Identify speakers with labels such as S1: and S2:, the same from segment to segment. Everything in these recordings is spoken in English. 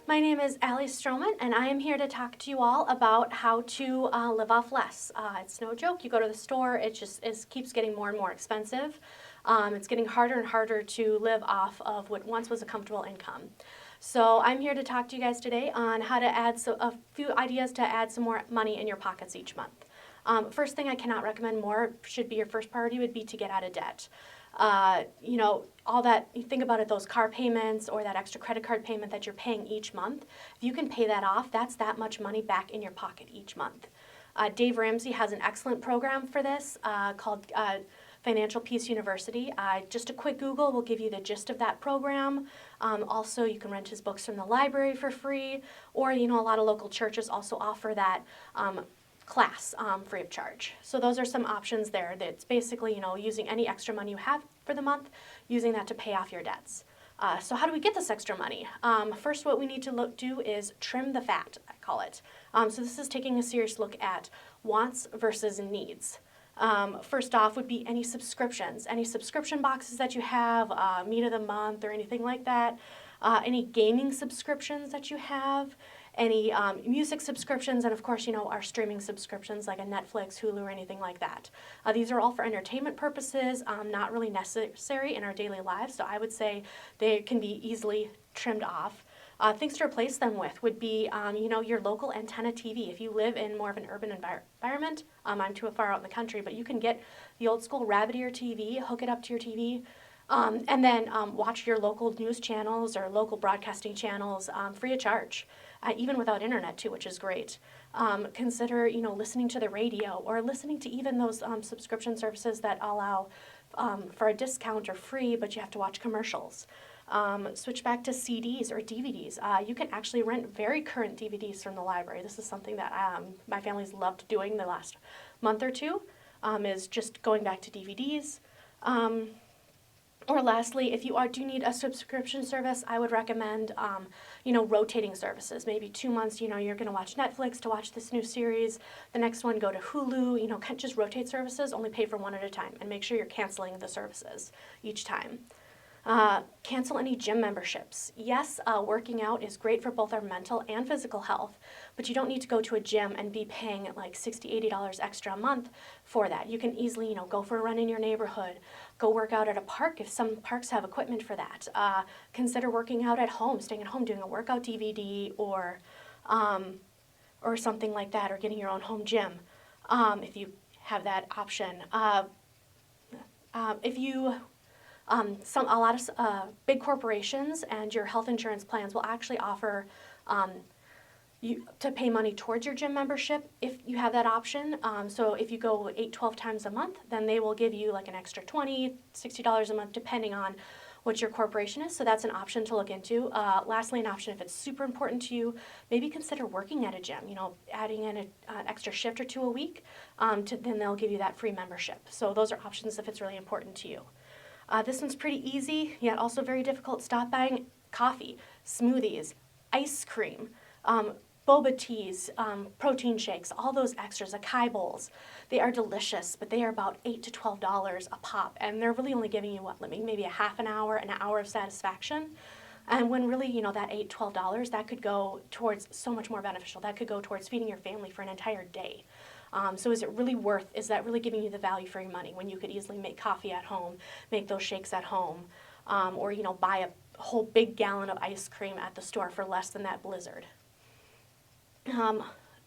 S1: My name is Allie Stroman, and I am here to talk to you all about how to live off less. It's no joke. You go to the store, it just keeps getting more and more expensive. It's getting harder and harder to live off of what once was a comfortable income. So I'm here to talk to you guys today on how to add a few ideas to add some more money in your pockets each month. First thing I cannot recommend more, should be your first priority, would be to get out of debt. All that, you think about it, those car payments or that extra credit card payment that you're paying each month, if you can pay that off, that's that much money back in your pocket each month. Dave Ramsey has an excellent program for this called Financial Peace University. Just a quick Google will give you the gist of that program. Also, you can rent his books from the library for free, or a lot of local churches also offer that class free of charge. So those are some options there. That's basically, using any extra money you have for the month, using that to pay off your debts. So how do we get this extra money? First, what we need to do is trim the fat, I call it. So this is taking a serious look at wants versus needs. First off would be any subscription boxes that you have, meat of the month or anything like that, any gaming subscriptions that you have, any music subscriptions, and of course, our streaming subscriptions like a Netflix, Hulu, or anything like that. These are all for entertainment purposes, not really necessary in our daily lives, so I would say they can be easily trimmed off. Things to replace them with would be, your local antenna TV. If you live in more of an urban environment, I'm too far out in the country, but you can get the old school rabbit ear TV, hook it up to your TV, and then watch your local news channels or local broadcasting channels free of charge, even without internet too, which is great. Consider, listening to the radio or listening to even those subscription services that allow for a discount or free, but you have to watch commercials. Switch back to CDs or DVDs. You can actually rent very current DVDs from the library. This is something that my family's loved doing the last month or two, is just going back to DVDs. Or lastly, if you do need a subscription service, I would recommend, rotating services. Maybe 2 months, you're going to watch Netflix to watch this new series. The next one, go to Hulu. Just rotate services, only pay for one at a time, and make sure you're canceling the services each time. Cancel any gym memberships. Yes, working out is great for both our mental and physical health, but you don't need to go to a gym and be paying like $60, $80 extra a month for that. You can easily, go for a run in your neighborhood, go work out at a park if some parks have equipment for that. Consider working out at home, staying at home, doing a workout DVD or something like that, or getting your own home gym if you have that option. If you a lot of big corporations and your health insurance plans will actually offer you to pay money towards your gym membership if you have that option. So if you go 8-12 times a month, then they will give you like an extra $20, $60 a month, depending on what your corporation is. So that's an option to look into. Lastly, an option if it's super important to you, maybe consider working at a gym, adding in an extra shift or two a week, then they'll give you that free membership. So those are options if it's really important to you. This one's pretty easy, yet also very difficult. Stop buying coffee, smoothies, ice cream, boba teas, protein shakes, all those extras, acai bowls. They are delicious, but they are about $8 to $12 a pop, and they're really only giving you, maybe a half an hour of satisfaction. And when really, that $8, $12, that could go towards so much more beneficial. That could go towards feeding your family for an entire day. So is that really giving you the value for your money when you could easily make coffee at home, make those shakes at home, or, buy a whole big gallon of ice cream at the store for less than that Blizzard?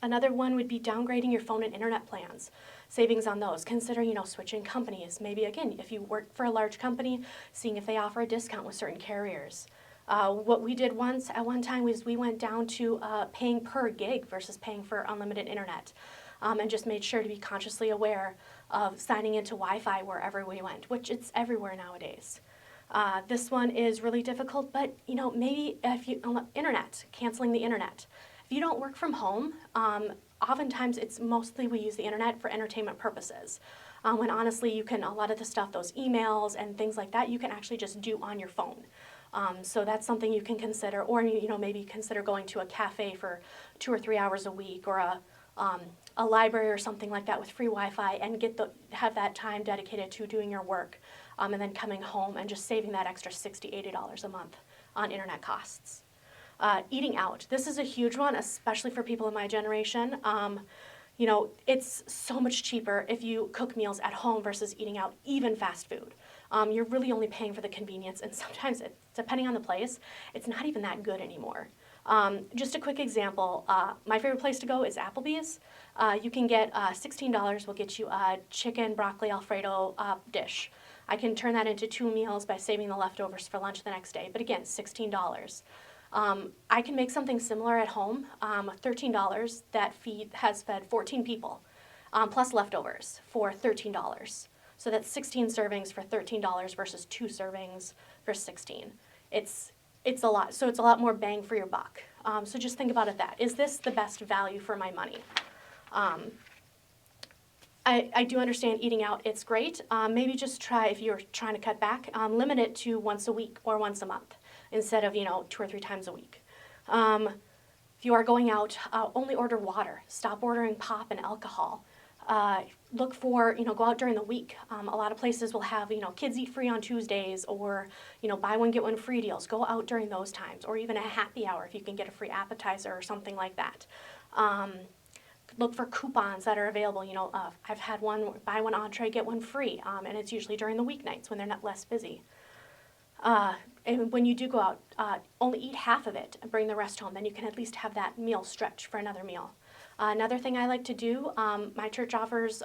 S1: Another one would be downgrading your phone and internet plans, savings on those. Consider, switching companies. Maybe, again, if you work for a large company, seeing if they offer a discount with certain carriers. What we did at one time was we went down to paying per gig versus paying for unlimited internet. And just made sure to be consciously aware of signing into Wi-Fi wherever we went, which it's everywhere nowadays. This one is really difficult, but maybe if canceling the internet. If you don't work from home, oftentimes it's mostly we use the internet for entertainment purposes. When honestly a lot of the stuff, those emails and things like that, you can actually just do on your phone. So that's something you can consider, or maybe consider going to a cafe for 2 or 3 hours a week, or a library or something like that with free Wi-Fi, and have that time dedicated to doing your work, and then coming home and just saving that extra $60, $80 a month on internet costs. Eating out. This is a huge one, especially for people in my generation. You know, it's so much cheaper if you cook meals at home versus eating out, even fast food. You're really only paying for the convenience, and sometimes, depending on the place, it's not even that good anymore. Just a quick example, my favorite place to go is Applebee's. You can get $16 will get you a chicken broccoli Alfredo dish. I can turn that into 2 meals by saving the leftovers for lunch the next day, but again, $16. I can make something similar at home, $13 that has fed 14 people, plus leftovers for $13. So that's 16 servings for $13 versus 2 servings for 16. It's a lot, so it's a lot more bang for your buck. So just think about it that. Is this the best value for my money? I do understand eating out, it's great. Maybe just try, if you're trying to cut back, limit it to once a week or once a month instead of, 2 or 3 times a week. If you are going out, only order water. Stop ordering pop and alcohol. Look for, go out during the week. A lot of places will have, kids eat free on Tuesdays or, buy one, get one free deals. Go out during those times, or even a happy hour if you can get a free appetizer or something like that. Look for coupons that are available. I've had one, buy one entree, get one free, and it's usually during the weeknights when they're not less busy. And when you do go out, only eat half of it and bring the rest home. Then you can at least have that meal stretch for another meal. Another thing I like to do, my church offers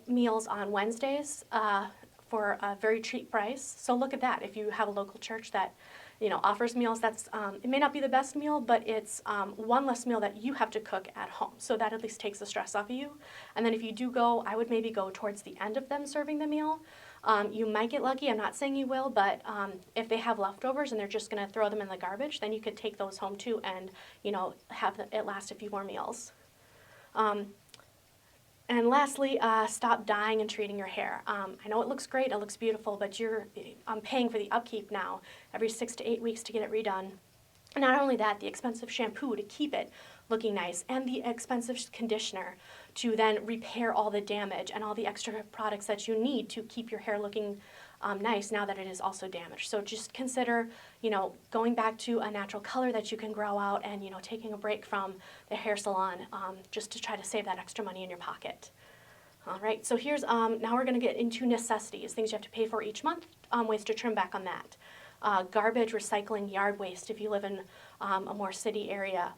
S1: meals on Wednesdays for a very cheap price. So look at that. If you have a local church that offers meals, that's it may not be the best meal, but it's one less meal that you have to cook at home. So that at least takes the stress off of you. And then if you do go, I would maybe go towards the end of them serving the meal. You might get lucky, I'm not saying you will, but if they have leftovers and they're just going to throw them in the garbage, then you could take those home too and, have it last a few more meals. And lastly, stop dyeing and treating your hair. I know it looks great, it looks beautiful, but I'm paying for the upkeep now every 6 to 8 weeks to get it redone. And not only that, the expensive shampoo to keep it looking nice, and the expensive conditioner to then repair all the damage and all the extra products that you need to keep your hair looking nice now that it is also damaged. So just consider, going back to a natural color that you can grow out and, taking a break from the hair salon just to try to save that extra money in your pocket. All right, so here's, now we're gonna get into necessities, things you have to pay for each month, ways to trim back on that. Garbage, recycling, yard waste if you live in a more city area.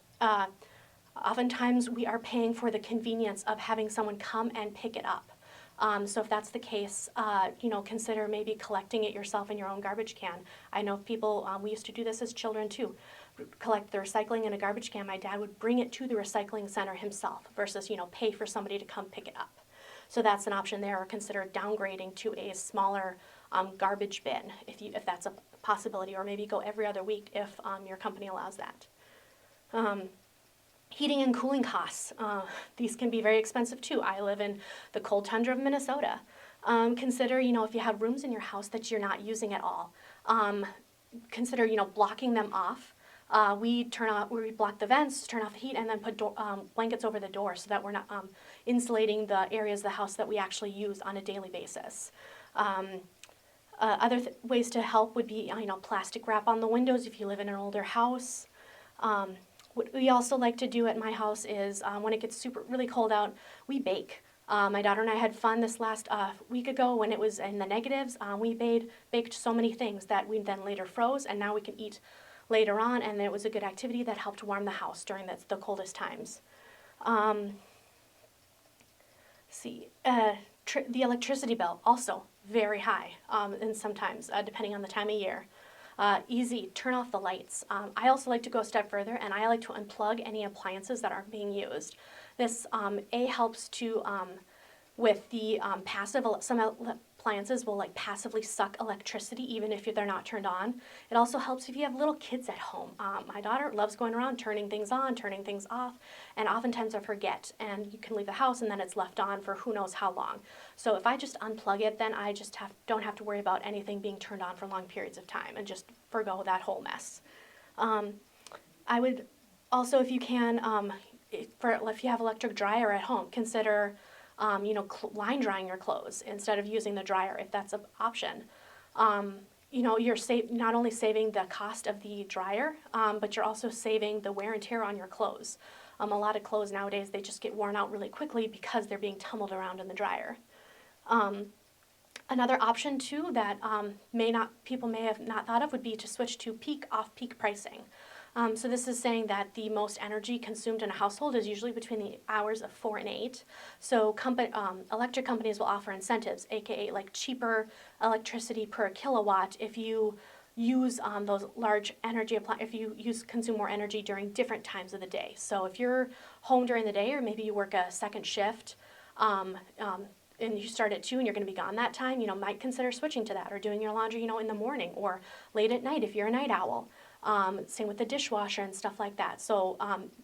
S1: Oftentimes we are paying for the convenience of having someone come and pick it up. So if that's the case, consider maybe collecting it yourself in your own garbage can. I know people, we used to do this as children too, collect the recycling in a garbage can. My dad would bring it to the recycling center himself versus, pay for somebody to come pick it up. So that's an option there, or consider downgrading to a smaller garbage bin if that's a possibility, or maybe go every other week if your company allows that. Heating and cooling costs. These can be very expensive too. I live in the cold tundra of Minnesota. Consider, if you have rooms in your house that you're not using at all, consider, blocking them off. We block the vents, turn off the heat, and then put blankets over the door so that we're not insulating the areas of the house that we actually use on a daily basis. Other ways to help would be, plastic wrap on the windows if you live in an older house. What we also like to do at my house is when it gets really cold out, we bake. My daughter and I had fun this last week ago when it was in the negatives. We baked so many things that we then later froze, and now we can eat later on, and it was a good activity that helped warm the house during the coldest times. The electricity bill, also very high, and sometimes, depending on the time of year. Easy, turn off the lights. I also like to go a step further, and I like to unplug any appliances that aren't being used. This helps to, with the passive, some appliances will passively suck electricity even if they're not turned on. It also helps if you have little kids at home. My daughter loves going around turning things on, turning things off, and oftentimes I forget, and you can leave the house and then it's left on for who knows how long. So if I just unplug it, then I just don't have to worry about anything being turned on for long periods of time and just forgo that whole mess. I would also, if you can, if you have electric dryer at home, consider line drying your clothes instead of using the dryer if that's an option. you're not only saving the cost of the dryer, but you're also saving the wear and tear on your clothes. A lot of clothes nowadays, they just get worn out really quickly because they're being tumbled around in the dryer. Another option too that people may have not thought of would be to switch to peak off-peak pricing. So this is saying that the most energy consumed in a household is usually between the hours of 4 and 8. So electric companies will offer incentives, aka like cheaper electricity per kilowatt if you use those large if you consume more energy during different times of the day. So if you're home during the day, or maybe you work a second shift, and you start at 2 and you're going to be gone that time, might consider switching to that, or doing your laundry, in the morning or late at night if you're a night owl. Same with the dishwasher and stuff like that. So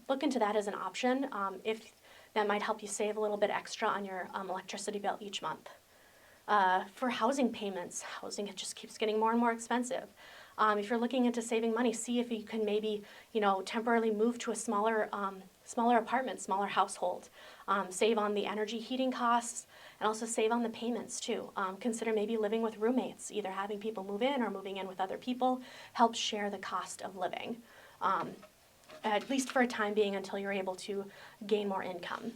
S1: look into that as an option if that might help you save a little bit extra on your electricity bill each month. For housing payments, housing just keeps getting more and more expensive. If you're looking into saving money, see if you can maybe, temporarily move to a smaller apartment, smaller household. Save on the energy heating costs, and also save on the payments too. Consider maybe living with roommates, either having people move in or moving in with other people. Helps share the cost of living, at least for a time being, until you're able to gain more income.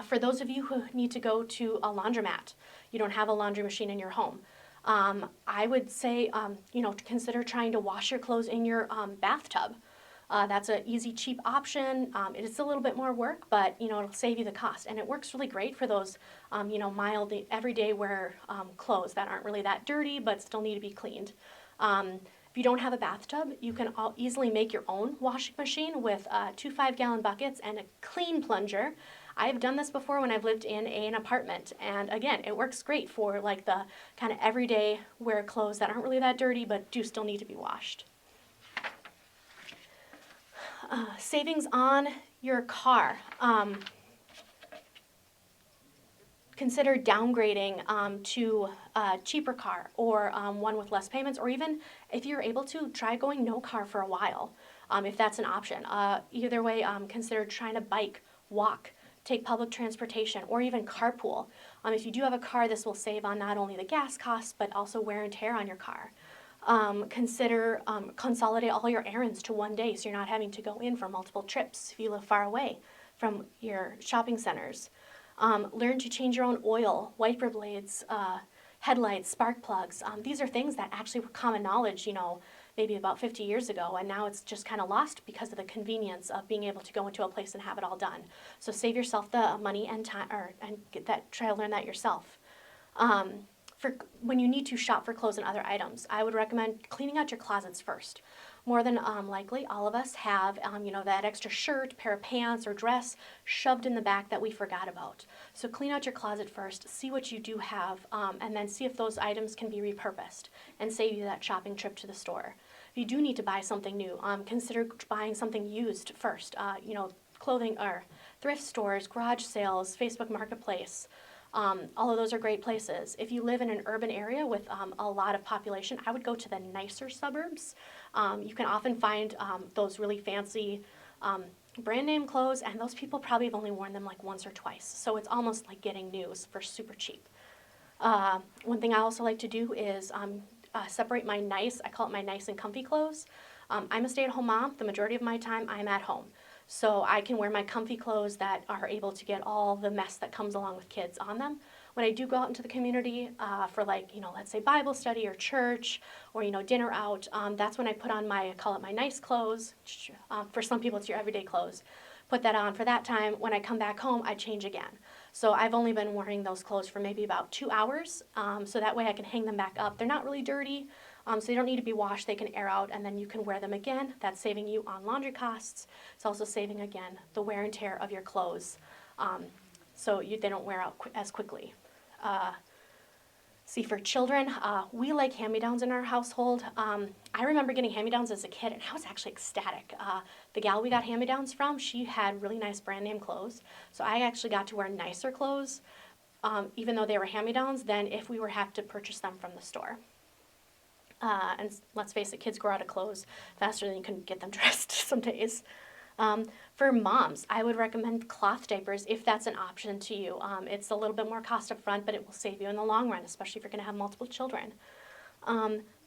S1: For those of you who need to go to a laundromat, you don't have a laundry machine in your home, I would say, consider trying to wash your clothes in your bathtub. That's an easy, cheap option. It's a little bit more work, but it'll save you the cost, and it works really great for those mild, everyday wear clothes that aren't really that dirty but still need to be cleaned. If you don't have a bathtub, you can easily make your own washing machine with 2 5-gallon buckets and a clean plunger. I've done this before when I've lived in an apartment, and again, it works great for like the kind of everyday wear clothes that aren't really that dirty but do still need to be washed. Savings on your car. Consider downgrading to a cheaper car, or one with less payments, or even if you're able to, try going no car for a while, if that's an option. Either way, consider trying to bike, walk, take public transportation, or even carpool. If you do have a car, this will save on not only the gas costs, but also wear and tear on your car. Consider consolidate all your errands to one day, so you're not having to go in for multiple trips if you live far away from your shopping centers. Learn to change your own oil, wiper blades, headlights, spark plugs. These are things that actually were common knowledge, maybe about 50 years ago, and now it's just kind of lost because of the convenience of being able to go into a place and have it all done. So save yourself the money and time, and try to learn that yourself. For when you need to shop for clothes and other items, I would recommend cleaning out your closets first. More than likely, all of us have, that extra shirt, pair of pants, or dress shoved in the back that we forgot about. So clean out your closet first, see what you do have, and then see if those items can be repurposed and save you that shopping trip to the store. If you do need to buy something new, consider buying something used first. Clothing or thrift stores, garage sales, Facebook Marketplace. All of those are great places. If you live in an urban area with a lot of population, I would go to the nicer suburbs. You can often find those really fancy brand name clothes, and those people probably have only worn them like once or twice. So it's almost like getting new for super cheap. One thing I also like to do is separate I call it my nice and comfy clothes. I'm a stay-at-home mom. The majority of my time I'm at home. So I can wear my comfy clothes that are able to get all the mess that comes along with kids on them. When I do go out into the community for let's say Bible study or church or, dinner out, that's when I put on I call it my nice clothes. For some people, it's your everyday clothes. Put that on for that time. When I come back home, I change again. So I've only been wearing those clothes for maybe about 2 hours. So that way I can hang them back up. They're not really dirty. So they don't need to be washed. They can air out, and then you can wear them again. That's saving you on laundry costs. It's also saving, again, the wear and tear of your clothes, so they don't wear out as quickly. See, for children, we like hand-me-downs in our household. I remember getting hand-me-downs as a kid, and I was actually ecstatic. The gal we got hand-me-downs from, she had really nice brand-name clothes, so I actually got to wear nicer clothes, even though they were hand-me-downs, than if we have to purchase them from the store. And let's face it, kids grow out of clothes faster than you can get them dressed some days. For moms, I would recommend cloth diapers if that's an option to you. It's a little bit more cost up front, but it will save you in the long run, especially if you're going to have multiple children.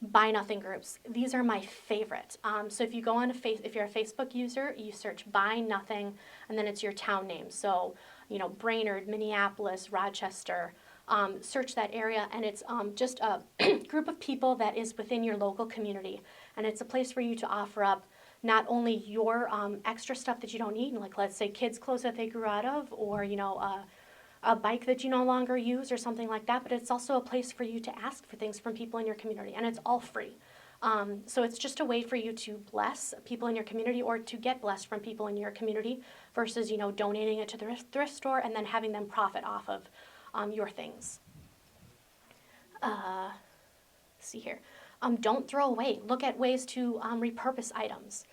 S1: Buy nothing groups. These are my favorite. So if you go on if you're a Facebook user, you search buy nothing, and then it's your town name. So, Brainerd, Minneapolis, Rochester. Search that area, and it's just a group of people that is within your local community, and it's a place for you to offer up not only your extra stuff that you don't need, like let's say kids' clothes that they grew out of, or a bike that you no longer use or something like that, but it's also a place for you to ask for things from people in your community, and it's all free. So it's just a way for you to bless people in your community or to get blessed from people in your community versus, donating it to the thrift store and then having them profit off of your things. See here. Don't throw away. Look at ways to repurpose items.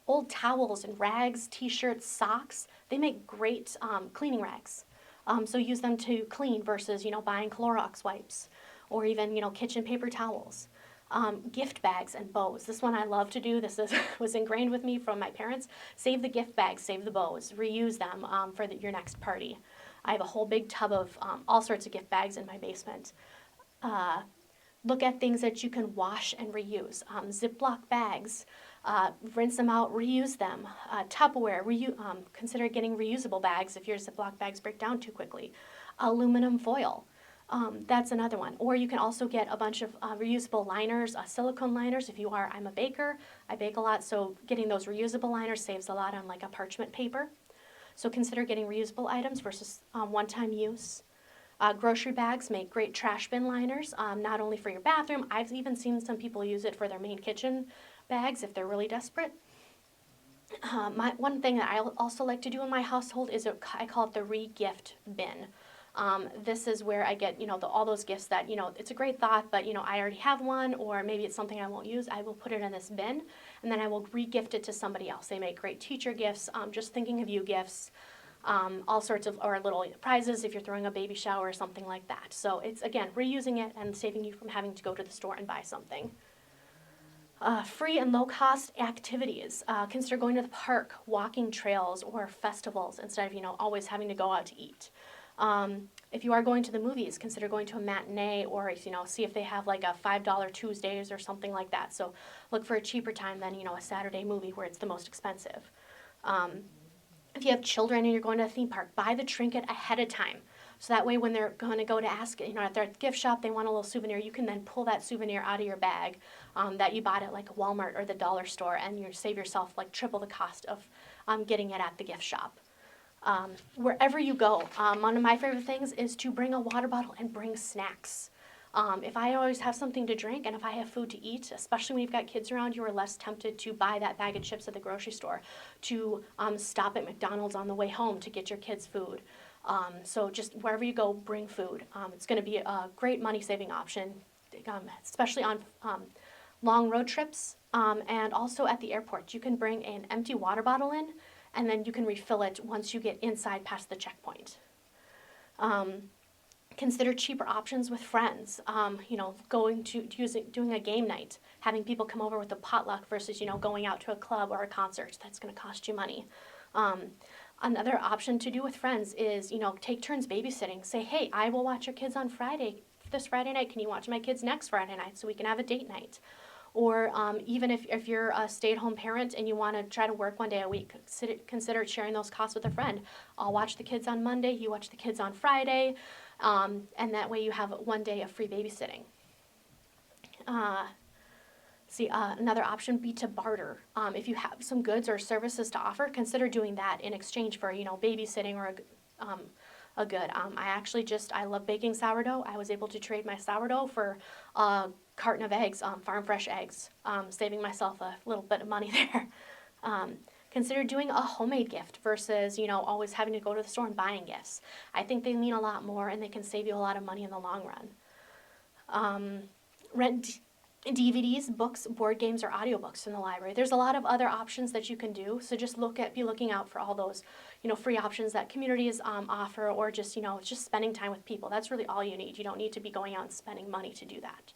S1: Old towels and rags, t-shirts, socks, they make great cleaning rags. So use them to clean versus, buying Clorox wipes or even, kitchen paper towels. Gift bags and bows. This one I love to do. Was ingrained with me from my parents. Save the gift bags, save the bows, reuse them for your next party. I have a whole big tub of all sorts of gift bags in my basement. Look at things that you can wash and reuse. Ziploc bags, rinse them out, reuse them. Tupperware, consider getting reusable bags if your Ziploc bags break down too quickly. Aluminum foil, that's another one. Or you can also get a bunch of reusable liners, silicone liners. I'm a baker, I bake a lot, so getting those reusable liners saves a lot on like a parchment paper. So consider getting reusable items versus one-time use. Grocery bags make great trash bin liners, not only for your bathroom. I've even seen some people use it for their main kitchen bags if they're really desperate. One thing that I also like to do in my household is I call it the re-gift bin. This is where I get, all those gifts that, it's a great thought, but, I already have one, or maybe it's something I won't use. I will put it in this bin, and then I will re-gift it to somebody else. They make great teacher gifts, just thinking of you gifts, all sorts of, or little prizes if you're throwing a baby shower or something like that. So it's, again, reusing it and saving you from having to go to the store and buy something. Free and low-cost activities. Consider going to the park, walking trails, or festivals instead of, always having to go out to eat. If you are going to the movies, consider going to a matinee or, see if they have like a $5 Tuesdays or something like that. So look for a cheaper time than, a Saturday movie where it's the most expensive. If you have children and you're going to a theme park, buy the trinket ahead of time. So that way when they're going to go to ask, at their gift shop, they want a little souvenir, you can then pull that souvenir out of your bag that you bought at like Walmart or the dollar store, and you save yourself like triple the cost of getting it at the gift shop. Wherever you go, one of my favorite things is to bring a water bottle and bring snacks. If I always have something to drink and if I have food to eat, especially when you've got kids around, you are less tempted to buy that bag of chips at the grocery store, to stop at McDonald's on the way home to get your kids food. So just wherever you go, bring food. It's going to be a great money-saving option, especially on long road trips and also at the airport. You can bring an empty water bottle in, and then you can refill it once you get inside past the checkpoint. Consider cheaper options with friends. Doing a game night, having people come over with a potluck versus, going out to a club or a concert. That's going to cost you money. Another option to do with friends is, take turns babysitting. Say, hey, I will watch your kids on this Friday night. Can you watch my kids next Friday night so we can have a date night? Or even if you're a stay-at-home parent and you want to try to work one day a week, consider sharing those costs with a friend. I'll watch the kids on Monday, you watch the kids on Friday, and that way you have one day of free babysitting. Another option be to barter. If you have some goods or services to offer, consider doing that in exchange for, babysitting or a good. I love baking sourdough. I was able to trade my sourdough for a carton of eggs, farm fresh eggs, saving myself a little bit of money there. Consider doing a homemade gift versus, always having to go to the store and buying gifts. I think they mean a lot more and they can save you a lot of money in the long run. Rent DVDs, books, board games, or audiobooks from the library. There's a lot of other options that you can do, so just be looking out for all those, free options that communities offer, or just spending time with people. That's really all you need. You don't need to be going out and spending money to do that.